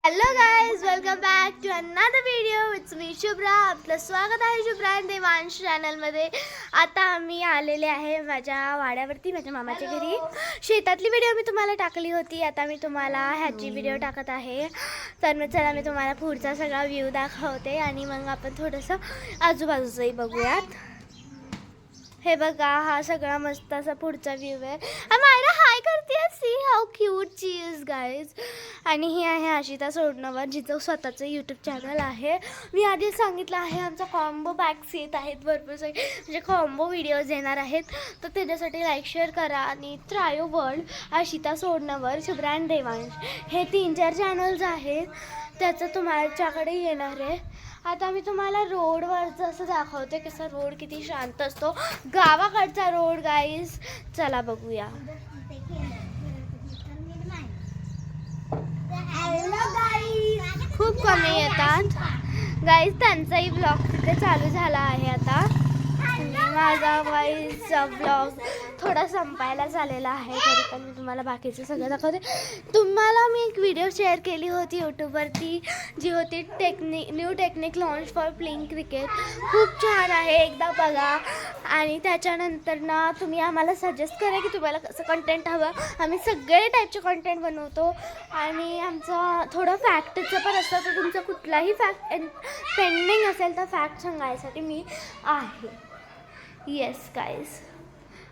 Hello guys, welcome back to another video. It's me Shubhra. आपलं स्वागत आहे शुभ्रा आणि देवांश चॅनलमध्ये. आता आम्ही आलेले आहे माझ्या वाड्यावरती, माझ्या मामाच्या घरी. शेतातली व्हिडिओ मी तुम्हाला टाकली होती, आता मी तुम्हाला ह्याची व्हिडिओ टाकत आहे. तर मग चला मी तुम्हाला पुढचा सगळा व्ह्यू दाखवते आणि मग आपण थोडंसं आजूबाजूचंही बघूयात. हे बघा, हा सगळा मस्त असा पुढचा व्ह्यू आहे. मायरा हाय करते, सी हाऊ क्यूट ची इज गाईज. आणि ही आहे आशिता सोडणवर, जिचं स्वतःचं यूट्यूब चॅनल आहे. मी आधीच सांगितलं आहे आमचा कॉम्बो पॅक्स येत आहेत, भरपूर सगळे म्हणजे कॉम्बो व्हिडिओज येणार आहेत. तर त्याच्यासाठी लाईक शेअर करा आणि ट्रायो वर्ल्ड, आशिता सोडणवर, शुभ्रा आणि देवांश हे 3-4 चॅनल्स आहेत, त्याचं तुमच्याकडे येणार आहे. आता मी तुम्हाला रोडवरचं असं दाखवते, कसा रोड किती शांत असतो, गावाकडचा रोड गाईज. चला बघूया. खूप कमी येतात गाईज, त्यांचाही ब्लॉग तिथे चालू झाला आहे. आता माझा गाईजचा ब्लॉग थोडा संपायला झालेला आहे, तरी पण मी तुम्हाला बाकीचं सगळं दाखवते. तुम्हाला मी एक व्हिडिओ शेअर केली होती यूट्यूबवरती, जी होती new technique launch for playing cricket. खूप छान आहे, एकदा बघा. आणि त्याच्यानंतर ना तुम्ही आम्हाला सजेस्ट करा की तुम्हाला कसं कंटेंट हवं. आम्ही सगळे टाईपचे कंटेंट बनवतो आणि आमचं थोडं फॅक्टचं पण असतं, तर तुमचं कुठलाही फॅक्ट पेंडिंग असेल तर फॅक्ट सांगायसाठी मी आहे. येस गाईज,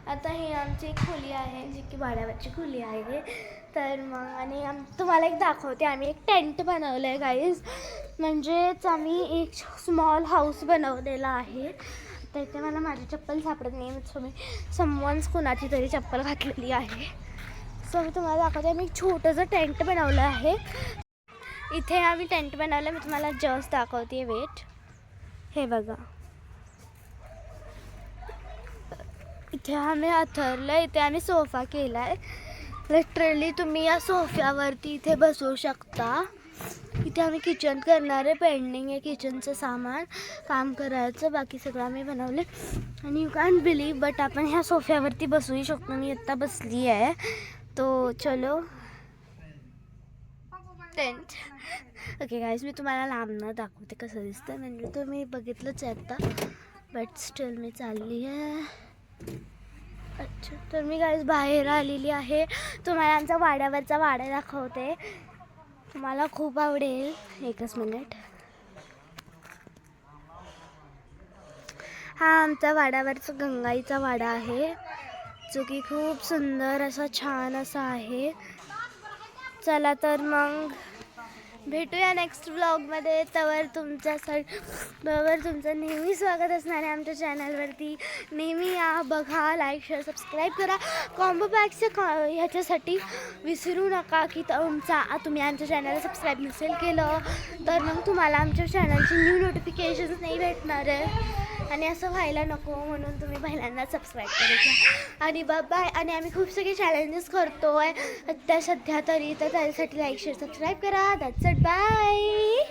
आता ही आमची एक खोली आहे, जी की भाड्यावरची खोली आहे. तर मग आणि तुम्हाला एक दाखवते, आम्ही एक टेंट बनवलं आहे गाईज. म्हणजेच आम्ही एक स्मॉल हाऊस बनवलेला आहे. तर इथे मला माझी चप्पल सापडत नाही, सो मी कुणाची तरी चप्पल घातलेली आहे. सो मी तुम्हाला दाखवते, आम्ही एक छोटंसं टेंट बनवलं आहे. इथे आम्ही टेंट बनवलं, मी तुम्हाला जस्ट दाखवते, वेट. हे बघा, इथे आम्ही अथरलं, इथे आम्ही सोफा केला आहे. लिटरली तुम्ही या सोफ्यावरती इथे बसू शकता. इथे आम्ही किचन करणार आहे, पेंडिंग आहे किचनचं सामान काम करायचं, बाकी सगळं आम्ही बनवले. आणि यू कॅन्ट बिलीव बट आपण ह्या सोफ्यावरती बसूही शकतो. मी आत्ता बसली आहे. तो चलो टेंट. ओके गाईज, मी तुम्हाला लांबनं दाखवते कसं दिसतं, म्हणजे तुम्ही बघितलंच आहे आत्ता, बट स्टिल मी चालली आहे. अच्छा, तर मी गाईज बाहेर आलेली आहे. तुम्हाला आमचा वाड्यावरचा वाडा दाखवते, तुम्हाला खूप आवडेल. एकच मिनिट. हा आमचा वाड्यावरचा गंगाईचा वाडा आहे, जो की खूप सुंदर असा छान असा आहे. चला तर मग भेटूया नेक्स्ट व्लॉगमध्ये. तवर तुमचं नेहमी स्वागत असणार आहे आमच्या चॅनलवरती. नेहमी या, बघा, लाईक शेअर सबस्क्राईब करा. कॉम्बो पॅक्सच्या ह्याच्यासाठी विसरू नका की तुम्ही आमच्या चॅनलला सबस्क्राईब नसेल केलं तर मग तुम्हाला आमच्या चॅनलची न्यू नोटिफिकेशन्स नाही भेटणार आहे. आणि असं व्हायला नको म्हणून तुम्ही पहिल्यांदा सबस्क्राईब करायचं. आणि बाय. आणि आम्ही खूप सगळे चॅलेंजेस करतो आहे त्या सध्या तरी, तर त्यासाठी लाईक शेअर सबस्क्राईब करा. That's it, bye.